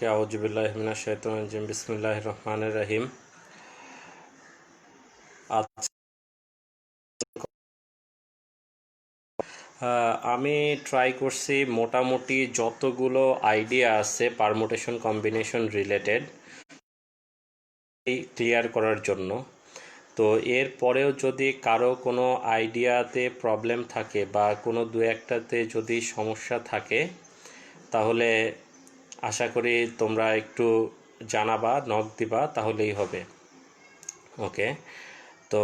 আউযুবিল্লাহি মিনাশ শাইতানির রাজিম বিসমিল্লাহির রহমানির রহিম। আমি ট্রাই করছি মোটামুটি যতগুলো আইডিয়া আছে পারমুটেশন কম্বিনেশন রিলেটেড ক্লিয়ার করার জন্য। তো এর পরেও যদি কারো কোনো আইডিয়াতে প্রবলেম থাকে বা কোনো দু একটাতে যদি সমস্যা থাকে তাহলে আশা করি তোমরা একটু জানাবা, নক দিবা, তাহলেই হবে। ওকে, তো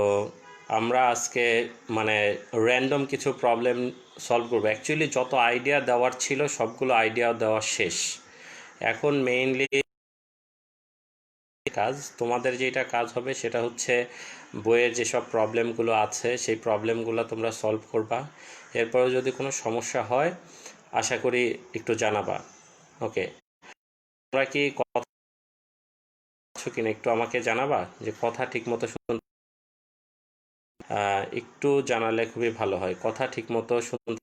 আমরা আজকে মানে র্যান্ডম কিছু প্রবলেম সলভ করবো। অ্যাকচুয়ালি যত আইডিয়া দেওয়ার ছিল সবগুলো আইডিয়া দেওয়া শেষ। এখন মেইনলি কাজ, তোমাদের যেটা কাজ হবে সেটা হচ্ছে বইয়ের যেসব প্রবলেমগুলো আছে সেই প্রবলেমগুলো তোমরা সলভ করবা। এরপরে যদি কোনো সমস্যা হয় আশা করি একটু জানাবা। ওকে, তোমরা কি কথা কিনা একটু আমাকে জানাবা যে কথা ঠিকমতো শুনতে, একটু জানালে খুবই ভালো হয়, কথা ঠিকমতো শুনতে।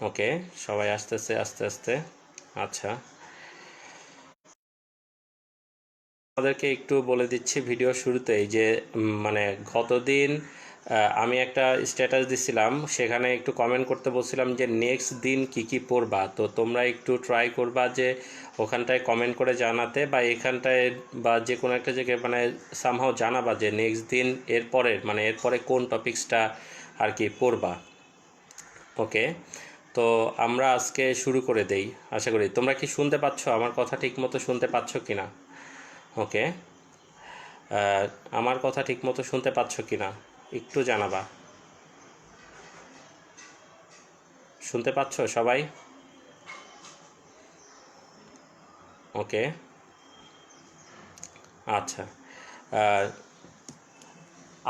ওকে, সবাই আসতেছে আস্তে আস্তে। আচ্ছা, আমাদেরকে একটু বলে দিচ্ছি ভিডিও শুরুতেই যে মানে গতদিন আমি একটা স্ট্যাটাস দিছিলাম, সেখানে একটু কমেন্ট করতে বলছিলাম যে নেক্সট দিন কি কি পড়বা। তো তোমরা একটু ট্রাই করবা যে ওখানটায় কমেন্ট করে জানাতে, বা এখানটায় বা যে কোনো একটা জায়গায় মানে সামহাও জানাবা যে নেক্সট দিন এরপরে কোন টপিক্সটা আর কি পড়বা। ওকে, তো আমরা আজকে শুরু করে দেই। আশা করি তোমরা কি শুনতে পাচ্ছ, আমার কথা ঠিকমতো শুনতে পাচ্ছ কি না? ওকে, আমার কথা ঠিকমতো শুনতে পাচ্ছ কি না একটু জানাবা। শুনতে পাচ্ছ সবাই? ওকে, আচ্ছা।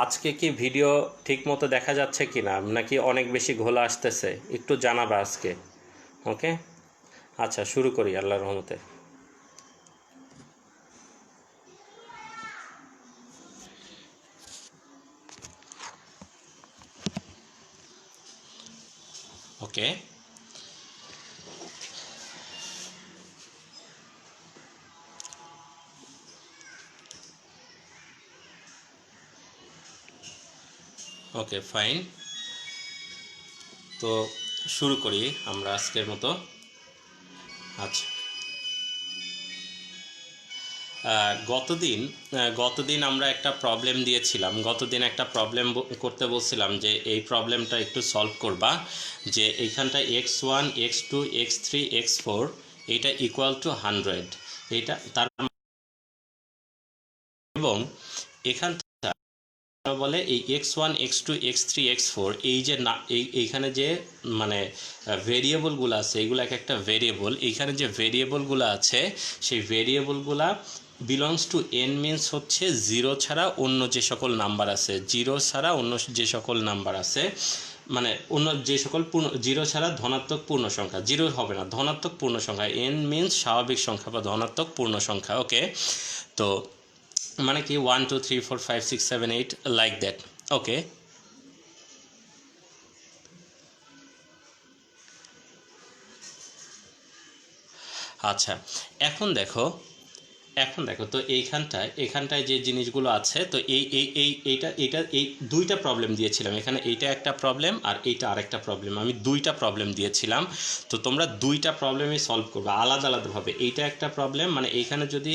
আজকে কি ভিডিও ঠিকমতো দেখা যাচ্ছে কি না, নাকি অনেক বেশি ঘোলা আসতেছে একটু জানাবা আজকে। ওকে, আচ্ছা শুরু করি আল্লাহর রহমতে। ওকে, ওকে ফাইন। তো শুরু করি আমরা আজকের মতো। আচ্ছা, গতদিন আমরা একটা প্রবলেম দিয়েছিলাম। গতদিন একটা প্রবলেম করতে বলছিলাম যে এই প্রবলেমটা একটু সলভ করবা, যে এইখানটা x1 x2 x3 x4 এটা ইকুয়াল টু 100, এটা তার এবং এখান বলে এই x1 x2 x3 x4 এই যে না এইখানে যে মানে ভেরিয়েবলগুলো আছে, এইগুলো এক একটা ভেরিয়েবল। এইখানে যে ভেরিয়েবলগুলো আছে সেই ভেরিয়েবলগুলা বিলংস টু n মিনস হচ্ছে জিরো ছাড়া অন্য যে সকল নাম্বার আছে, জিরো ছাড়া অন্য যে সকল নাম্বার আছে, মানে অন্য যে সকল জিরো ছাড়া ধনাত্মক পূর্ণ সংখ্যা, জিরো হবে না, ধনাত্মক পূর্ণ সংখ্যা। n মিনস স্বাভাবিক সংখ্যা বা ধনাত্মক পূর্ণ সংখ্যা। ওকে, তো মানে কি 1 2 3 4 5 6 7 8 লাইক দ্যাট। ওকে, আচ্ছা এখন দেখো তো এখানটায় যে জিনিসগুলো আছে, তো এই দুইটা প্রবলেম দিয়েছিলাম এখানে, এইটা একটা প্রবলেম আর এইটা আরেকটা প্রবলেম, আমি দুইটা প্রবলেম দিয়েছিলাম। তো তোমরা দুইটা প্রবলেমই সলভ করবে আলাদা আলাদাভাবে। এইটা একটা প্রবলেম মানে এইখানে যদি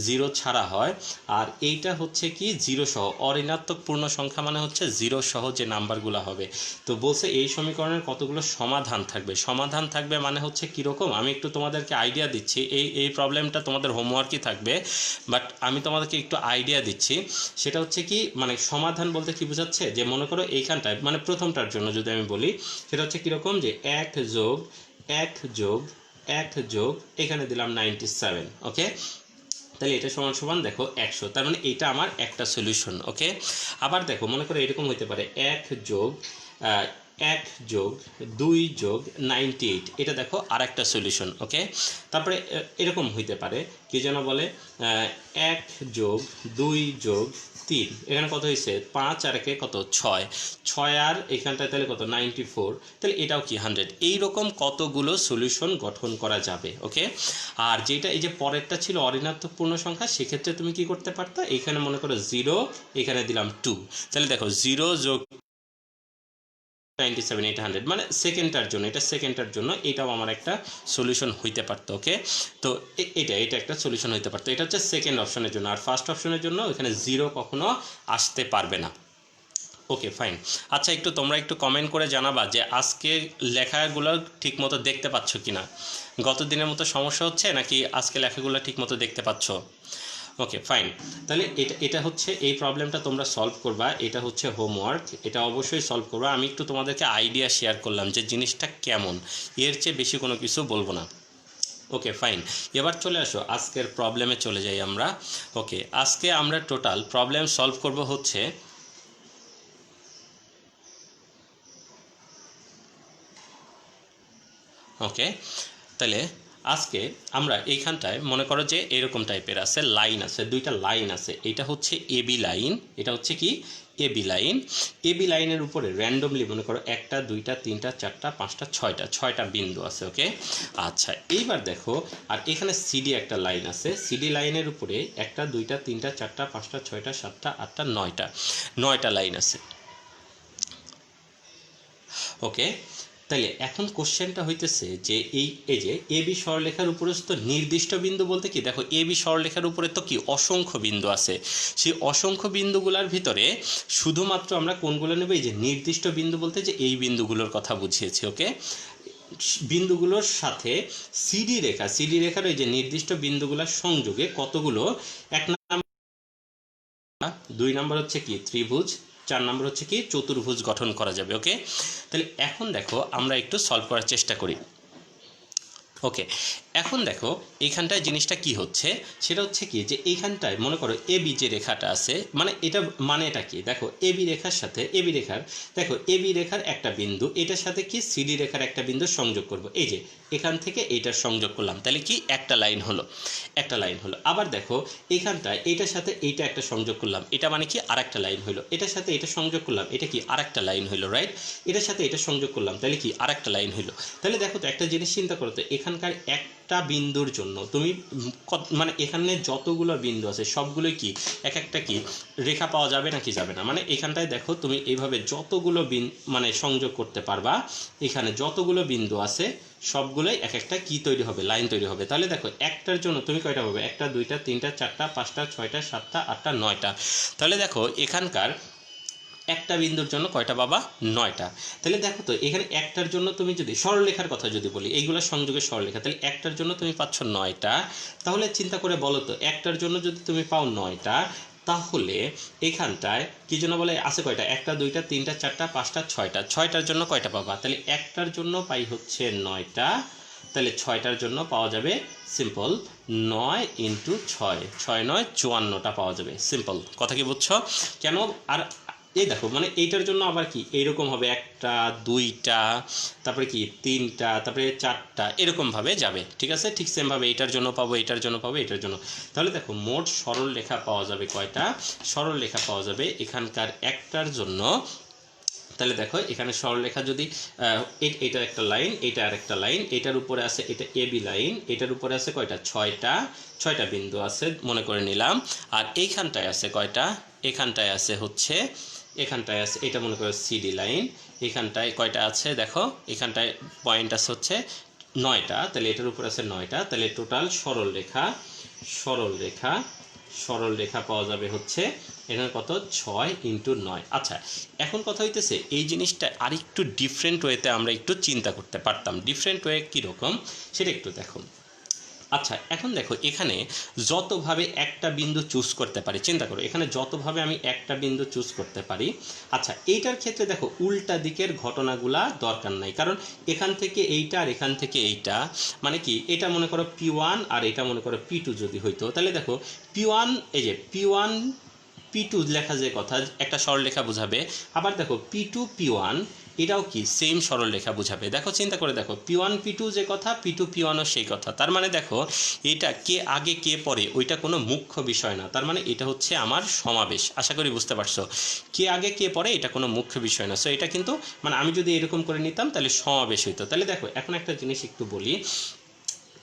জিরো ছাড়া হয়, আর এইটা হচ্ছে কি জিরো সহ অঋণাত্মক পূর্ণ সংখ্যা, মানে হচ্ছে জিরো সহ যে নাম্বারগুলো হবে। তো বলছে এই সমীকরণের কতগুলো সমাধান থাকবে মানে হচ্ছে কীরকম, আমি একটু তোমাদেরকে আইডিয়া দিচ্ছি। এই প্রবলেমটা তোমাদের হোমওয়ার্কই থাকবে, বাট আমি তোমাদেরকে একটু আইডিয়া দিচ্ছি। সেটা হচ্ছে কি মানে সমাধান বলতে কি বোঝাচ্ছে, যে মনে করো এইখানটায় মানে প্রথমটার জন্য যদি আমি বলি, সেটা হচ্ছে কীরকম যে 1 যোগ 1 যোগ 1 যোগ এখানে দিলাম 97। ওকে, তাহলে এটা সমান সমান দেখো 100, তার মানে এইটা আমার একটা সলিউশন। ওকে, আবার দেখো মনে করো এরকম হইতে পারে 1 যোগ 1 যোগ 2 যোগ 98, এটা দেখো আর একটা সলিউশন। ওকে, তারপরে এরকম হইতে পারে কি যেন বলে 1 যোগ 2 যোগ 3, এখানে কত হয়েছে 5 আর একে কত 6, 6 আর এখানটায় তাহলে কত 94, তাহলে এটাও কি 100। এইরকম কতগুলো সলিউশন গঠন করা যাবে। ওকে, আর যেটা এই যে পরেরটা ছিল অঋণাত্মক পূর্ণ সংখ্যা, সেক্ষেত্রে তুমি কি করতে পারতা, এখানে মনে করো 0, এখানে দিলাম 2, তাহলে দেখো 0 যোগ 97 800, মানে সেকেন্ডটার জন্য, এটা সেকেন্ডটার জন্য এটাও আমার একটা সলিউশন হইতে পারতো। ওকে, তো এটা একটা সলিউশন হইতে পারতো। এটা হচ্ছে সেকেন্ড অপশনের জন্য, আর ফার্স্ট অপশনের জন্য এখানে 0 কখনো আসতে পারবে না। Okay fine. আচ্ছা, একটু তোমরা একটু কমেন্ট করে জানাবা যে আজকে লেখাগুলো ঠিক মতো দেখতে পাচ্ছ কি না, গত দিনের মতো সমস্যা হচ্ছে নাকি আজকে লেখাগুলো ঠিক মতো দেখতে পাচ্ছ। ওকে ফাইন, তাহলে এটা হচ্ছে এই প্রবলেমটা তোমরা সলভ করবা, এটা হচ্ছে হোমওয়ার্ক, এটা অবশ্যই সলভ করবা। আমি একটু তোমাদেরকে আইডিয়া শেয়ার করলাম যে জিনিসটা কেমন, এর চেয়ে বেশি কোনো কিছু বলবো না। ওকে ফাইন, এবার চলে আসো আজকের প্রবলেমে চলে যাই আমরা। ওকে, আজকে আমরা টোটাল প্রবলেম সলভ করব হচ্ছে ওকে, তাহলে আজকে আমরা এইখানটায় মনে করো যে এরকম টাইপের আছে, লাইন আছে, দুইটা লাইন আছে, এটা হচ্ছে এবি লাইন, এটা হচ্ছে কি এবি লাইন। এবি লাইনের উপরে র্যান্ডমলি মনে করো 1 2 3 4 5 6টা বিন্দু আছে। ওকে, আচ্ছা এইবার দেখো, আর এখানে সিডি একটা লাইন আছে, সিডি লাইনের উপরে 1 2 3 4 5 6 7 8 9টা লাইন আছে। ওকে, তাহলে এখন কোশ্চেনটা হইতেছে যে এই যে এবি সরলরেখার উপরস্থ নির্দিষ্ট বিন্দু বলতে কি, দেখো এবি সরলরেখার উপরে তো কি অসংখ্য বিন্দু আছে, সেই অসংখ্য বিন্দুগুলোর ভিতরে শুধুমাত্র আমরা কোনগুলো নেব, এই যে নির্দিষ্ট বিন্দু বলতে যে এই বিন্দুগুলোর কথা বুঝিয়েছি। ওকে, বিন্দুগুলোর সাথে সিডি রেখার ওই যে নির্দিষ্ট বিন্দুগুলোর সংযোগে কতগুলো, 1 নাম্বার 2 নাম্বার হচ্ছে কি ত্রিভুজ, 4 নম্বর হচ্ছে কি চতুর্ভুজ গঠন করা যাবে। ওকে, তাহলে এখন দেখো আমরা একটু সলভ করার চেষ্টা করি। ওকে, এখন দেখো এইখানটায় জিনিসটা কি হচ্ছে, সেটা হচ্ছে কি যে এইখানটায় মনে করো এবি যে রেখাটা আছে, মানে এটা কি, দেখো এবি রেখার সাথে এবি রেখার একটা বিন্দু, এটার সাথে কি সিডি রেখার একটা বিন্দু সংযোগ করব, এই যে এখান থেকে এইটার সংযোগ করলাম, তাহলে কি একটা লাইন হলো। আবার দেখো এইখানটায় এইটার সাথে এইটা একটা সংযোগ করলাম, এটা মানে কি আরেকটা লাইন হলো। এটার সাথে এটা সংযোগ করলাম, এটা কি আরেকটা লাইন হলো, রাইট। এটার সাথে এটা সংযোগ করলাম, তাহলে কি আরেকটা লাইন হলো। তাহলে দেখো তো একটা জিনিস চিন্তা করো তো, এখানকার একটা বিন্দুর জন্য তুমি মানে এখানে যতগুলো বিন্দু আছে সবগুলোই কি একটা কি রেখা পাওয়া যাবে নাকি যাবে না, মানে এখানটায় দেখো তুমি এইভাবে যতগুলো মানে সংযোগ করতে পারবা, এখানে যতগুলো বিন্দু আছে সবগুলোই একটা কি তৈরি হবে, লাইন তৈরি হবে। তাহলে দেখো একটার জন্য তুমি কয়টা পাবে, 1 2 3 4 5 6 7 8 9টা। তাহলে দেখো এখানকার একটা বিন্দুর জন্য কয়টা পাবা, 9টা। তাহলে দেখো তো এখানে একটার জন্য তুমি যদি সরলরেখার কথা যদি বলি, এইগুলো সংযোগের সরলরেখা, তাহলে একটার জন্য তুমি পাচ্ছ 9টা। তাহলে চিন্তা করে বলো তো, একটার জন্য যদি তুমি পাও 9টা, তাহলে এখানটায় কি জন্য বলে আছে কয়টা, 1 2 3 4 5 6টা, 6টার জন্য কয়টা পাবা, তাহলে একটার জন্য পাই হচ্ছে 9টা, তাহলে 6টার জন্য পাওয়া যাবে সিম্পল 9 × 6, 6 9 54টা পাওয়া যাবে। সিম্পল কথা কি বুঝছো কেন? আর এই দেখো মানে এইটার জন্য আবার কি এইরকম হবে, 1টা 2টা, তারপরে কি 3টা, তারপরে 4টা, এরকমভাবে যাবে। ঠিক আছে, ঠিক সেমভাবে এটার জন্য পাবো, এটার জন্য পাবো, এটার জন্য। তাহলে দেখো মোট সরল রেখা পাওয়া যাবে কয়টা, সরল রেখা পাওয়া যাবে এখানকার একটার জন্য। তাহলে দেখো এখানে সরলরেখা যদি এটা একটা লাইন, এটা আরেকটা লাইন, এটার উপরে আছে এটা এবি লাইন, এটার উপরে আছে কয়টা, 6টা বিন্দু আছে মনে করে নিলাম। আর এইখানটায় আছে কয়টা, এখানটায় আছে হচ্ছে, এখানটায় আছে এটা মনে করো সিডি লাইন, এখানটায় কয়টা আছে দেখো, এখানটায় পয়েন্ট আছে হচ্ছে 9টা, তাহলে এটার উপর আছে 9টা, তাহলে টোটাল সরল রেখা পাওয়া যাবে হচ্ছে এখানে কত, 6 × 9। আচ্ছা, এখন কথা হইতেছে এই জিনিসটা আরেকটু ডিফারেন্ট ওয়েতে আমরা একটু চিন্তা করতে পারতাম। ডিফারেন্ট ওয়ে কীরকম সেটা একটু দেখো। আচ্ছা, এখন দেখো এখানে যতভাবে একটা বিন্দু চুজ করতে পারি, চিন্তা করো এখানে যতভাবে আমি একটা বিন্দু চুজ করতে পারি। আচ্ছা, এইটার ক্ষেত্রে দেখো উল্টা দিকের ঘটনাগুলা দরকার নাই, কারণ এখান থেকে এইটা আর এখান থেকে এইটা, মানে কি এটা মনে করো P1 আর এটা মনে করো P2 যদি হইতো, তাহলে দেখো P1 এই যে P1 P2 লেখা যে কথা একটা সরলরেখা বোঝাবে, আবার দেখো P2 P1 এটাও কি সেম সরলরেখা বোঝাবে। দেখো চিন্তা করে দেখো P1 P2 যে কথা, P2 P1ও সেই কথা। তার মানে দেখো এটা কে আগে কে পরে ওইটা কোনো মুখ্য বিষয় না, তার মানে এটা হচ্ছে আমার সমাবেশ। আশা করি বুঝতে পারছো, কে আগে কে পরে এটা কোনো মুখ্য বিষয় না। সো এটা কিন্তু মানে আমি যদি এরকম করে নিতাম তাহলে সমাবেশ হইতো। তাহলে দেখো এখন একটা জিনিস একটু বলি,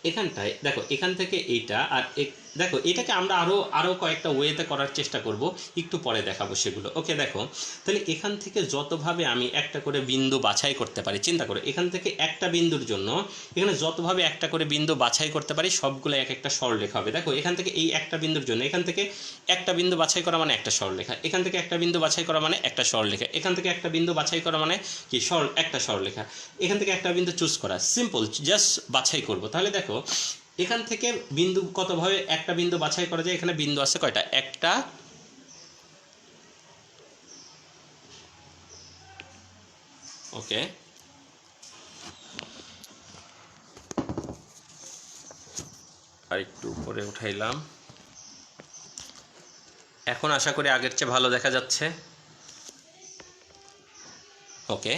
এখানটায় দেখো এখান থেকে এইটা আর দেখো এটাকে আমরা আরও কয়েকটা ওয়েতে করার চেষ্টা করব, একটু পরে দেখাবো সেগুলো। ওকে দেখো তাহলে এখান থেকে যতভাবে আমি একটা করে বিন্দু বাছাই করতে পারি, চিন্তা করো এখান থেকে একটা বিন্দুর জন্য এখানে যতভাবে একটা করে বিন্দু বাছাই করতে পারি সবগুলো এক একটা সরলরেখা হবে। দেখো এখান থেকে এই একটা বিন্দুর জন্য এখান থেকে একটা বিন্দু বাছাই করা মানে একটা সরলরেখা, এখান থেকে একটা বিন্দু বাছাই করা মানে একটা সরলরেখা, এখান থেকে একটা বিন্দু বাছাই করা মানে কি একটা সরলরেখা, এখান থেকে একটা বিন্দু চুজ করা, সিম্পল জাস্ট বাছাই করব। তাহলে দেখো এখান থেকে বিন্দু কতভাবে একটা বিন্দু বাছাই করা যায়, এখানে বিন্দু আছে কয়টা, একটা, ওকে আর একটু উপরে উঠাইলাম, এখন আশা করি আগের চেয়ে ভালো দেখা যাচ্ছে। ওকে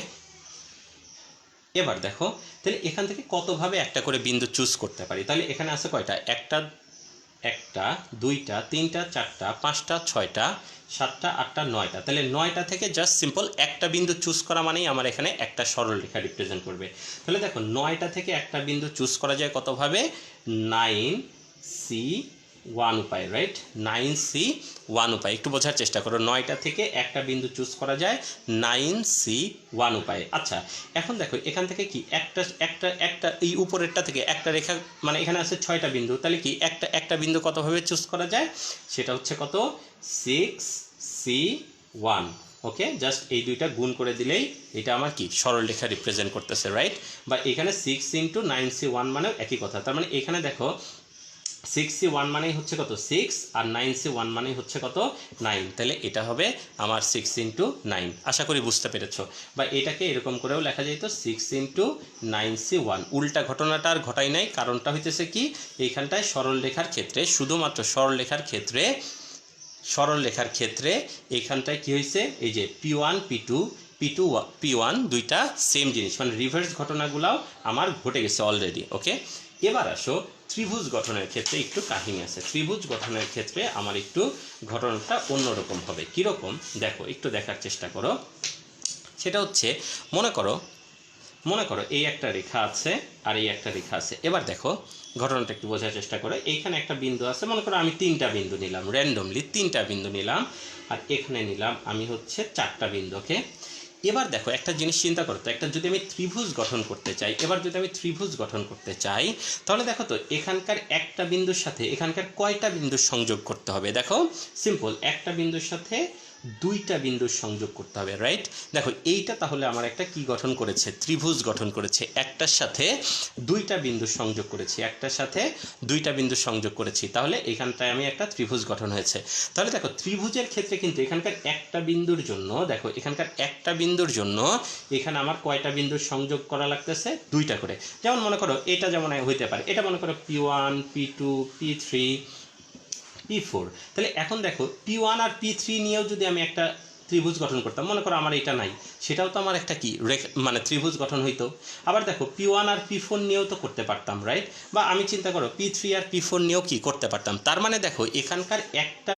এবার দেখো তাহলে এখান থেকে কতভাবে একটা করে বিন্দু চুজ করতে পারি, তাহলে এখানে আছে কয়টা, একটা, দুইটা, তিনটা, চারটা, পাঁচটা, ছয়টা, সাতটা, আটটা, নয়টা। তাহলে নয়টা থেকে জাস্ট সিম্পল একটা বিন্দু চুজ করা মানেই আমার এখানে একটা সরলরেখা রিপ্রেজেন্ট করবে। তাহলে দেখো নয়টা থেকে একটা বিন্দু চুজ করা যায় কতভাবে, 9C1 উপায়, রাইট, 9C1 উপায়। একটু বোঝার চেষ্টা করো, নয়টা থেকে একটা বিন্দু চুজ করা যায় 9C1 উপায়ে। আচ্ছা এখন দেখো এখান থেকে কি একটা একটা একটা এই উপরেরটা থেকে একটা রেখা, মানে এখানে আছে 6টা বিন্দু, তাহলে কি একটা বিন্দু কতভাবে চুজ করা যায়, সেটা হচ্ছে কত, 6C1। ওকে জাস্ট এই দুইটা গুণ করে দিলেই এটা আমার কি সরলরেখা রিপ্রেজেন্ট করতেছে, রাইট। বা এখানে 6 × 9C1 মানে একই কথা। তার মানে এখানে দেখো 6C1 মানেই হচ্ছে কত 6 আর 9C1 মানেই হচ্ছে কত 9। তাহলে এটা হবে আমার 6 × 9। আশা করি বুঝতে পেরেছো। বা এটাকে এরকম করেও লেখা যেত 6 × 9C1। উল্টা ঘটনাটা আর ঘটাই নাই, কারণটা হইতেছে কি এইখানটায় সরলরেখার ক্ষেত্রে, শুধুমাত্র সরলরেখার ক্ষেত্রে এইখানটায় কি হয়েছে, এই যে P1 P2 P2 P1 দুইটা সেম জিনিস, মানে রিভার্স ঘটনাগুলাও আমার ঘটে গেছে অলরেডি। ওকে এবার আসো ত্রিভুজ গঠনের ক্ষেত্রে একটু কাহিনী আছে। ত্রিভুজ গঠনের ক্ষেত্রে আমার একটু ঘটনাটা অন্যরকম হবে। কীরকম দেখো একটু দেখার চেষ্টা করো। সেটা হচ্ছে মনে করো এই একটা রেখা আছে আর এই একটা রেখা আছে। এবার দেখো ঘটনাটা একটু বোঝার চেষ্টা করো। এইখানে একটা বিন্দু আছে, মনে করো আমি 3টা বিন্দু নিলাম, র্যান্ডমলি 3টা বিন্দু নিলাম, আর এখানে নিলাম আমি হচ্ছে 4টা বিন্দু। ওকে এবার দেখো একটা জিনিস চিন্তা করো তো, একটা যদি আমি ত্রিভুজ গঠন করতে চাই, তাহলে দেখো তো এখানকার একটা বিন্দুর সাথে এখানকার কয়টা বিন্দুর সংযোগ করতে হবে। দেখো সিম্পল, একটা বিন্দুর সাথে দুইটা বিন্দুর সংযোগ করতে হবে, রাইট। দেখো এইটা তাহলে আমার একটা কি গঠন করেছে, ত্রিভুজ গঠন করেছে। একটার সাথে দুইটা বিন্দু সংযোগ করেছি, তাহলে এখানটায় আমি একটা ত্রিভুজ গঠন হয়েছে। তাহলে দেখো ত্রিভুজের ক্ষেত্রে কিন্তু এখানকার একটা বিন্দুর জন্য, দেখো এখানকার একটা বিন্দুর জন্য এখানে আমার কয়টা বিন্দুর সংযোগ করা লাগতেছে, দুইটা করে। যেমন মনে করো এটা যেমন হইতে পারে, এটা মনে করো P1 P2 P3 P4। তাহলে এখন দেখো P1 আর P3 নিয়েও যদি আমি একটা ত্রিভুজ গঠন করতাম, মনে করো আমার এটা নাই, সেটাও তো আমার একটা কি মানে ত্রিভুজ গঠন হইতো। আবার দেখো P1 আর P4 নিয়েও তো করতে পারতাম, রাইট। বা আমি চিন্তা করো P3 আর P4 নিয়েও কি করতে পারতাম। তার মানে দেখো এখানকার একটা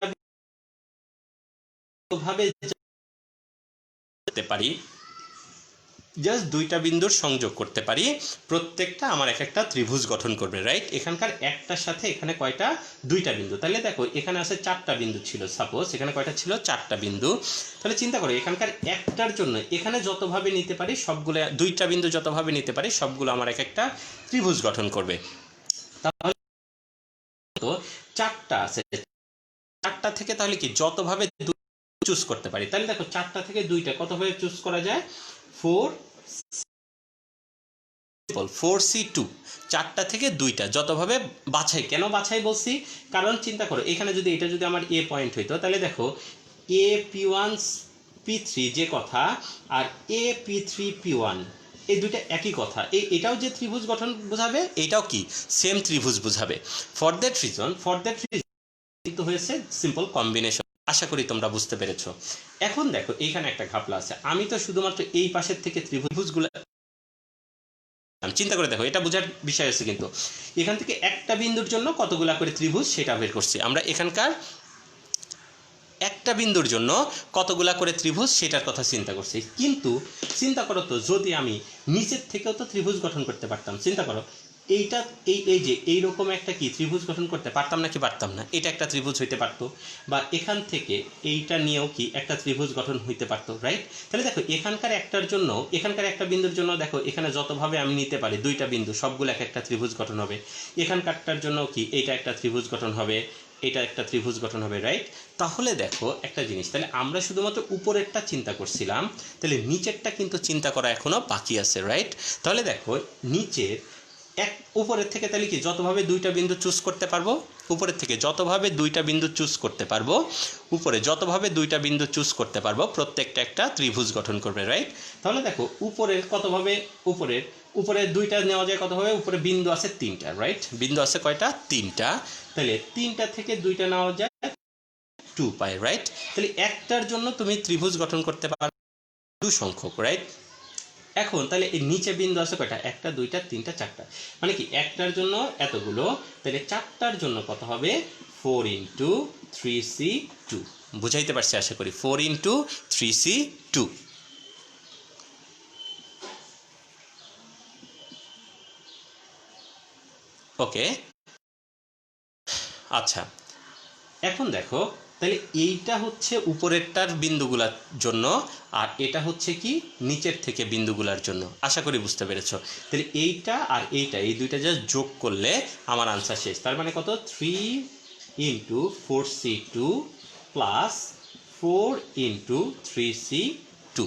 ভাবে করতে পারি, জাস্ট দুইটা বিন্দুর সংযোগ করতে পারি, প্রত্যেকটা আমার একটা ত্রিভুজ গঠন করবে, রাইট। এখানকার একটার সাথে এখানে কয়টা, দুইটা বিন্দু। তাহলে দেখো এখানে আছে 4টা বিন্দু ছিল, সাপোজ এখানে কয়টা ছিল, 4টা বিন্দু। তাহলে চিন্তা করো এখানকার একটার জন্য এখানে যতভাবে নিতে পারি সবগুলো, দুইটা বিন্দু যতভাবে নিতে পারি সবগুলো আমার একটা ত্রিভুজ গঠন করবে। তাহলে তো 4টা আছে, 4টা থেকে তাহলে কি যতভাবে চুজ করতে পারি। তাহলে দেখো 4টা থেকে 2টা কতভাবে চুজ করা যায়, 4C2। 4টা থেকে 2টা যতভাবে বাছাই, কেন বাছাই বলছি, কারণ চিন্তা করো এখানে যদি এটা যদি আমার এ পয়েন্ট হইতো, তাহলে দেখো এ P1 P3 যে কথা আর এ P3 P1 এই দুইটা একই কথা। এটাও যে ত্রিভুজ গঠন বোঝাবে, এটাও কি সেম ত্রিভুজ বোঝাবে। ফর দ্যাট রিজন হয়েছে সিম্পল কম্বিনেশন। আশা করি তোমরা বুঝতে পেরেছো। এখন দেখো এইখানে একটা ঘাপলা আছে, আমি তো শুধুমাত্র এই পাশের থেকে ত্রিভুজগুলো চিন্তা করে দেখো, এটা বোঝার বিষয় আছে কিন্তু এখান থেকে একটা বিন্দুর জন্য কতগুলা করে ত্রিভুজ সেটা বের করছি আমরা। এখানকার একটা বিন্দুর জন্য কতগুলা করে ত্রিভুজ সেটার কথা চিন্তা করছি। কিন্তু চিন্তা করো তো, যদি আমি নিচের থেকেও তো ত্রিভুজ গঠন করতে পারতাম। চিন্তা করো, এইটা এই যে এইরকম একটা কি ত্রিভুজ গঠন করতে পারতাম না কি পারতাম না? এটা একটা ত্রিভুজ হইতে পারতো, বা এখান থেকে এইটা নিয়েও কি একটা ত্রিভুজ গঠন হইতে পারতো, রাইট? তাহলে দেখো এখানকার একটার জন্য, এখানকার একটা বিন্দুর জন্য দেখো এখানে যতভাবে আমি নিতে পারি দুইটা বিন্দু সবগুলো এক একটা ত্রিভুজ গঠন হবে। এখানকারটার জন্য কি এইটা একটা ত্রিভুজ গঠন হবে, এটা একটা ত্রিভুজ গঠন হবে, রাইট? তাহলে দেখো একটা জিনিস, তাহলে আমরা শুধুমাত্র উপরেরটা চিন্তা করছিলাম, তাহলে নিচেরটা কিন্তু চিন্তা করা এখনো বাকি আছে, রাইট? তাহলে দেখো নিচের উপরের থেকে তাহলে কি যতভাবে দুইটা বিন্দু চুজ করতে পারবো, উপরের থেকে যতভাবে দুইটা বিন্দু চুজ করতে পারবো, উপরে যতভাবে দুইটা বিন্দু চুজ করতে পারবো প্রত্যেকটা একটা ত্রিভুজ গঠন করবে, রাইট? তাহলে দেখো উপরের কতভাবে, উপরে দুইটা নেওয়া যায় কতভাবে, উপরে বিন্দু আছে তিনটা, রাইট? বিন্দু আছে কয়টা? তিনটা। তাহলে তিনটা থেকে দুইটা নেওয়া যায় 2 পাই, রাইট? তাহলে একটার জন্য তুমি ত্রিভুজ গঠন করতে পারো 2 সংখ্যক, রাইট? এখন তাহলে এই নিচে বিন্দু আছে কয়টা? একটা, দুইটা, তিনটা, চারটা, মানে কি একটার জন্য এতগুলো, তাহলে চারটার জন্য কত হবে? 4 × 3c2। বুঝাইতে পারছি আশা করি। 4 × 3c2। ওকে, আচ্ছা এখন দেখো, তাহলে এইটা হচ্ছে উপরেরটার বিন্দুগুলার জন্য, আর এটা হচ্ছে কি নিচের থেকে বিন্দুগুলার জন্য। আশা করি বুঝতে পেরেছো। তাহলে এইটা আর এইটা, এই দুইটা জাস্ট যোগ করলে আমার আনসার শেষ। তার মানে কত? 3 × 4c2 প্লাস 4 × 3c2।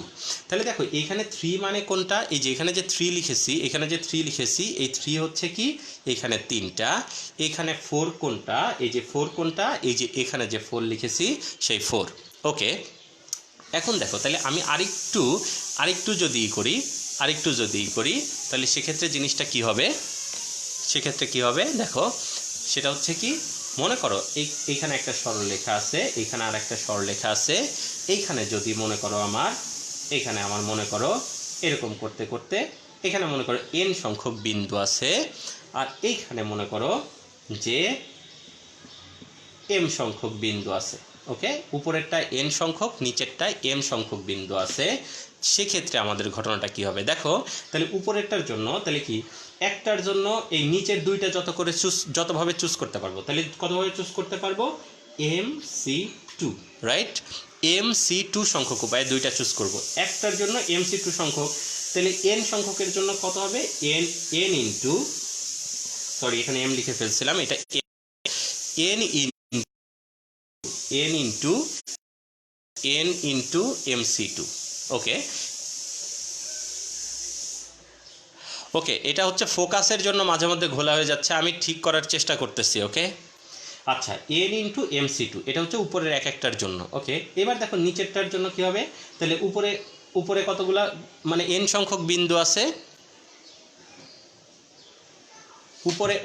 তাহলে দেখো এইখানে 3 মানে কোনটা? এই যে এখানে যে 3 লিখেছি, এখানে যে 3 লিখেছি, এই 3 হচ্ছে কি এখানে তিনটা। এখানে 4 কোনটা? এই যে 4 কোনটা? এই যে এখানে যে 4 লিখেছি সেই 4। ওকে, এখন দেখো তাহলে আমি আরেকটু যদি করি তাহলে সেক্ষেত্রে জিনিসটা কি হবে? সেক্ষেত্রে কি হবে দেখো, সেটা হচ্ছে কি, মনে করো এইখানে একটা সরলরেখা আছে, এইখানে আর একটা সরলরেখা আছে, এইখানে যদি মনে করো এখানে আমার মনে করো এরকম করতে করতে এখানে মনে করো n সংখ্যক বিন্দু আছে, আর এইখানে মনে করো যে m সংখ্যক বিন্দু আছে। ওকে, উপরেরটায় n সংখ্যক, নিচেরটায় m সংখ্যক বিন্দু আছে। সেক্ষেত্রে আমাদের ঘটনাটা কি হবে দেখো, তাহলে উপরেরটার জন্য তাহলে কি একটার জন্য এই নিচের দুইটা যতভাবে চুজ করতে পারবো, তাহলে কতভাবে চুজ করতে পারবো? mc2, right? mc2 সংখ্যক উপায়ে দুইটা চুজ করব। একটার জন্য mc2 সংখ্যক, তাহলে n সংখ্যকের জন্য কত হবে? n ইনটু, সরি এখানে m লিখে ফেলছিলাম, এটা n ইনটু mc2। ওকে, এটা হচ্ছে ফোকাসের জন্য মাঝে মধ্যে ঘোলা হয়ে যাচ্ছে, আমি ঠিক করার চেষ্টা করতেছি। ওকে, আচ্ছা n ইনটু mc2, এটা হচ্ছে উপরের এক একটার জন্য। ওকে, এবার দেখো নিচেরটার জন্য কি হবে? তাহলে উপরে কতগুলা মানে n সংখ্যক বিন্দু আছে,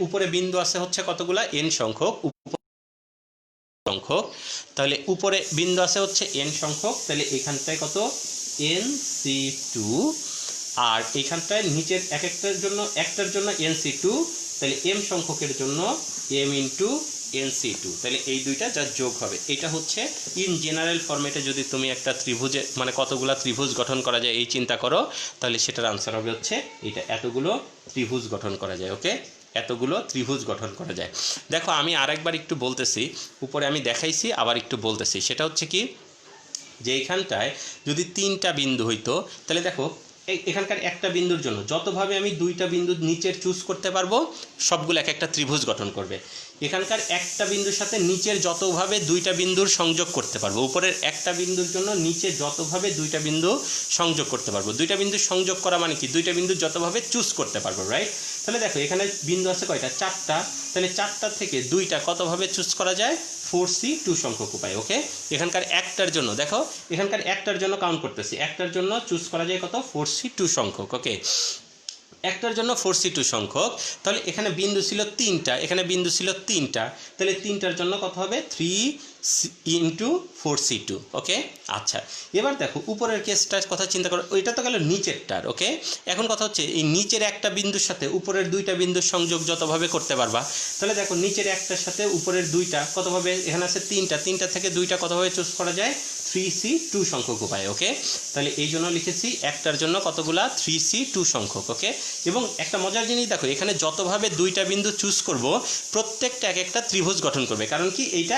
উপরে বিন্দু আছে হচ্ছে কতগুলা? n সংখ্যক। তাহলে উপরে বিন্দু আছে হচ্ছে n সংখ্যক, তাহলে এখানটায় কত? nc2, আর এইখানটায় নিচের একটার জন্য nc2, তাহলে m সংখ্যকের জন্য m ইনটু nc2, তাহলে এই দুইটা যা যোগ হবে। এটা হচ্ছে ইন জেনারেল ফরম্যাটে যদি তুমি একটা ত্রিভুজে মানে কতগুলা ত্রিভুজ গঠন করা যায় এই চিন্তা করো, তাহলে সেটার আনসার হবে হচ্ছে এটা, এতগুলো ত্রিভুজ গঠন করা যায়। ওকে, এতগুলো ত্রিভুজ গঠন করা যায়। দেখো আমি আরেকবার একটু বলতেছি, উপরে আমি দেখাইছি আবার একটু বলতেছি, সেটা হচ্ছে কি যে এইখানটায় যদি তিনটা বিন্দু হইতো, তাহলে দেখো এখানকার একটা বিন্দুর জন্য যতভাবে আমি দুইটা বিন্দু নিচের চুজ করতে পারবো সবগুলো এক একটা ত্রিভুজ গঠন করবে। এখানকার একটা বিন্দুর সাথে নিচের যতভাবে দুইটা বিন্দুর সংযোগ করতে পারবো, উপরের একটা বিন্দুর জন্য নিচে যতভাবে দুইটা বিন্দু সংযোগ করতে পারবো। দুইটা বিন্দু সংযোগ করা মানে কি? দুইটা বিন্দু যতভাবে চুজ করতে পারবো, রাইট? তাহলে দেখো এখানে বিন্দু আছে কয়টা? চারটা, তাহলে চারটা থেকে দুইটা কতভাবে চুজ করা যায়? 4c2 সংখ্যক উপায়। ওকে, এখানকার একটার জন্য দেখো, এখানকার একটার জন্য কাউন্ট করতেছি, একটার জন্য চুজ করা যায় কত? 4c2 সংখ্যক। ওকে, একটার জন্য 4c2 সংখ্যক, তাহলে এখানে বিন্দু ছিল তিনটা, এখানে বিন্দু ছিল তিনটা, তাহলে তিনটার জন্য কত হবে? Into 4c2। ওকে, আচ্ছা এবার দেখো উপরের কেসটার কথা চিন্তা করো, ওইটা তো গেল নিচেরটার। ওকে, এখন কথা হচ্ছে এই নিচের একটা বিন্দুর সাথে উপরের দুইটা বিন্দুর সংযোগ যতভাবে করতে পারবা, তাহলে দেখো নিচের একটার সাথে উপরের দুইটা কতভাবে, এখানে আছে তিনটা থেকে দুইটা কতভাবে চুজ করা যায়, 3c2 সংখ্যক উপায়। ওকে, তাহলে এই জন্য লিখেছি একটার জন্য কতগুলা 3c2 সংখ্যক। ওকে, এবং একটা মজার জিনিস দেখো, এখানে যতভাবে দুইটা বিন্দু চুজ করব প্রত্যেকটা এক একটা ত্রিভুজ গঠন করবে, কারণ কি এইটা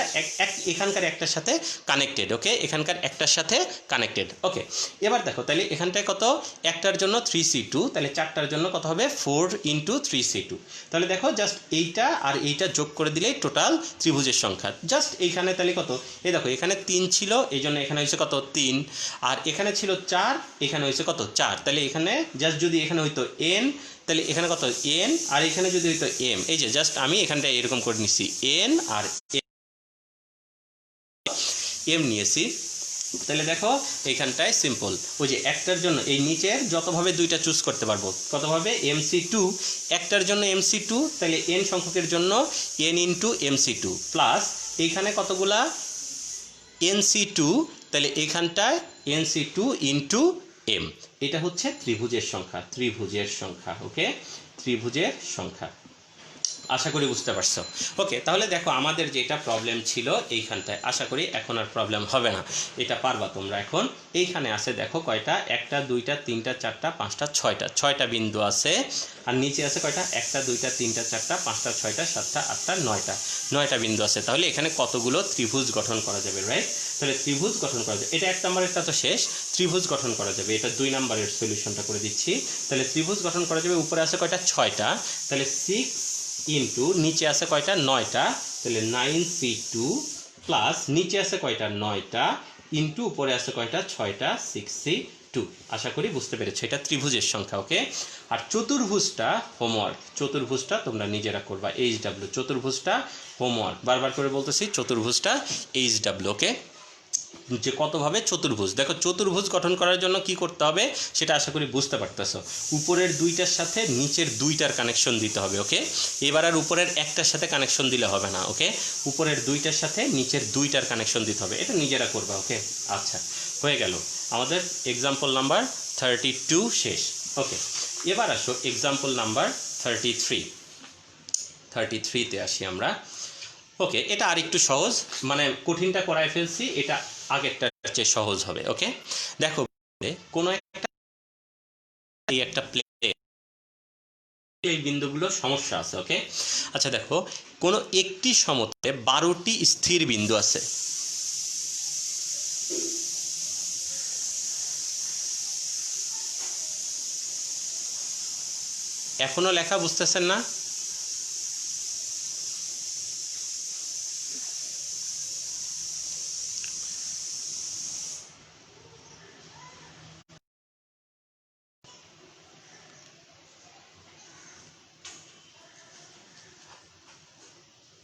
এখানকার একটার সাথে কানেক্টেড। ওকে, এখানকার একটার সাথে কানেক্টেড। ওকে, এবার দেখো তাহলে এখানটায় কত, একটার জন্য 3c2, তাহলে চারটার জন্য কত হবে 4 ইন্টু 3c2। তাহলে দেখো জাস্ট এইটা আর এইটা যোগ করে দিলেই টোটাল ত্রিভুজের সংখ্যা। জাস্ট এইখানে তাহলে কত, এই দেখো এখানে 3 ছিল, এই জন্য এখানে হয়েছে কত 3, আর এখানে ছিল 4, এখানে হয়েছে কত 4। তাহলে এখানে জাস্ট যদি এখানে হইতো n, তাহলে এখানে কত n, আর এখানে যদি হইতো m। এই যে জাস্ট আমি এখানটা এরকম করে নিছি, n আর m নিয়েছি। তাহলে দেখো এইখানটায় সিম্পল, ওই যে একটার জন্য এই নিচের যতভাবে দুইটা চুজ করতে পারবো কতভাবে, mc2, একটার জন্য mc2, তাহলে n সংখ্যকের জন্য n ইন্টু mc2 প্লাস এইখানে কতগুলা nc2, তাহলে এইখানটায় nc2 ইন্টু m। এটা হচ্ছে ত্রিভুজের সংখ্যা, ত্রিভুজের সংখ্যা। ওকে, ত্রিভুজের সংখ্যা। আশা করি বুঝতে পারছো। ওকে, তাহলে দেখো আমাদের যেটা প্রবলেম ছিল এইখানটায়, আশা করি এখন আর প্রবলেম হবে না, এটা পারবা তোমরা এখন। এইখানে আছে দেখো কয়টা, একটা দুইটা তিনটা চারটা পাঁচটা ছয়টা বিন্দু আছে, আর নিচে আছে কয়টা, একটা দুইটা তিনটা চারটা পাঁচটা ছয়টা সাতটা আটটা নয়টা বিন্দু আছে। তাহলে এখানে কতগুলো ত্রিভুজ গঠন করা যাবে, রাইট? তাহলে ত্রিভুজ গঠন করা যাবে, এটা 1 নম্বরেরটা তো শেষ, ত্রিভুজ গঠন করা যাবে, এটা 2 নম্বরের সলিউশনটা করে দিচ্ছি। তাহলে ত্রিভুজ গঠন করা যাবে, উপরে আছে কয়টা 6টা, তাহলে 6 ইন্টু নিচে আছে কয়টা 9টা, তাহলে 9c2 প্লাস নিচে আছে কয়টা 9টা ইন্টু উপরে আছে কয়টা 6টা 6c2। আশা করি বুঝতে পেরেছো, এটা ত্রিভুজের সংখ্যা। ওকে, আর চতুর্ভুজটা হোমওয়ার্ক, চতুর্ভুজটা তোমরা নিজেরা করবা, HW চতুর্ভুজটা হোমওয়ার্ক, বারবার করে বলতেছি চতুর্ভুজটা HW। ওকে, যে কতভাবে চতুর্ভুজ, দেখো চতুর্ভুজ গঠন করার জন্য কি করতে হবে সেটা আশা করি বুঝতে পারতেছো। উপরের দুইটার সাথে নিচের দুইটার কানেকশন দিতে হবে। ওকে, এবার আর উপরের একটার সাথে কানেকশন দিলে হবে না। ওকে, উপরের দুইটার সাথে নিচের দুইটার কানেকশন দিতে হবে, এটা নিজেরা করবা। ওকে, আচ্ছা হয়ে গেল, আমাদের এক্সাম্পল নাম্বার 32 শেষ। ওকে, এবার আসো এক্সাম্পল নাম্বার 33তে আসি আমরা। ওকে, এটা আর একটু সহজ, মানে কঠিনটা করায় ফেলছি, এটা আগেরটার চেয়ে সহজ হবে। ওকে, দেখো কোনো একটা প্লেটে এই বিন্দুগুলো সমস্যা আছে। ওকে, আচ্ছা দেখো কোনো একটি সমতলে 12টি স্থির বিন্দু আছে। এখনো লেখা বুঝতেছেন না?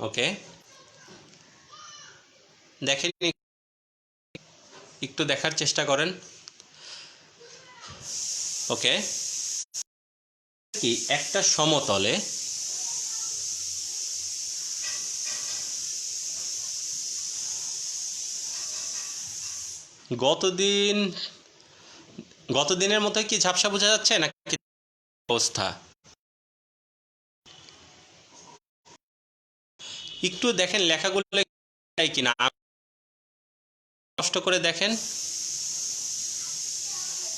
ওকে, দেখেন একটু দেখার চেষ্টা করেন। ওকে, কি একটা সমতলে গতদিনের মতো কি ঝাপসা বোঝা যাচ্ছে নাকি অবস্থা? একটু দেখেন লেখাগুলো কিনা, কষ্ট করে দেখেন।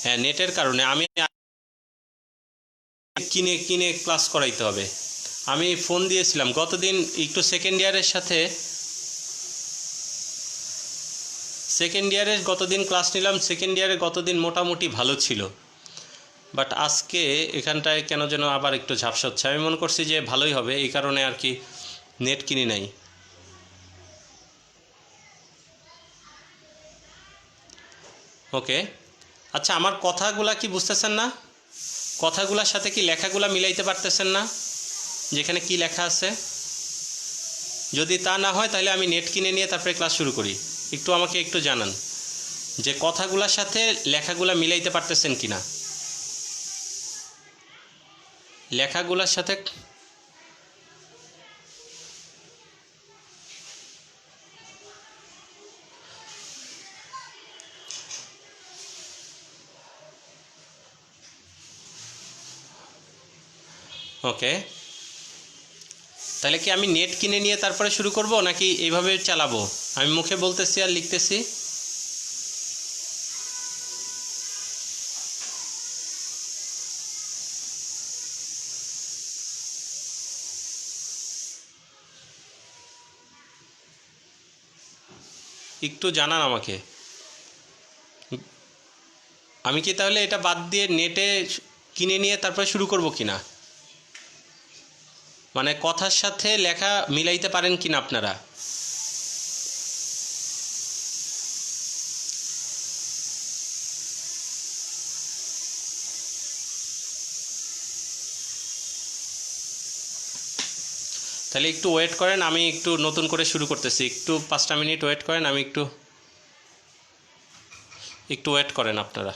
হ্যাঁ, নেটের কারণে আমি কিনে ক্লাস করাইতে হবে। আমি ফোন দিয়েছিলাম গতদিন, একটু সেকেন্ড ইয়ারের গতদিন ক্লাস নিলাম, সেকেন্ড ইয়ারে গতদিন মোটামুটি ভালো ছিল, বাট আজকে এখানটায় কেন যেন আবার একটু ঝাপসা হচ্ছে। আমি মনে করছি যে ভালোই হবে, এই কারণে আর কি নেট কিনি নাই। ওকে, আচ্ছা আমার কথাগুলা কি বুঝতেছেন না? কথাগুলার সাথে কি লেখাগুলা মিলাইতে পারতেছেন না, যেখানে কি লেখা আছে? যদি তা না হয় তাহলে আমি নেট কিনে নিয়ে তারপরে ক্লাস শুরু করি। একটু আমাকে একটু জানান যে কথাগুলার সাথে লেখাগুলা মিলাইতে পারতেছেন কিনা, লেখাগুলার সাথে। ওকে, তাহলে কি আমি নেট কিনে নিয়ে তারপরে শুরু করব নাকি এইভাবে চালাবো? আমি মুখে বলতেছি আর লিখতেছি। একটু জানান আমাকে, আমি কি তাহলে এটা বাদ দিয়ে নেটে কিনে নিয়ে তারপরে শুরু করব কিনা, মানে কথার সাথে লেখা মিলাইতে পারেন কিনা আপনারা? তাহলে একটু ওয়েট করেন, আমি একটু নতুন করে শুরু করতেছি, একটু 5টা মিনিট ওয়েট করেন, আমি একটু ওয়েট করেন আপনারা।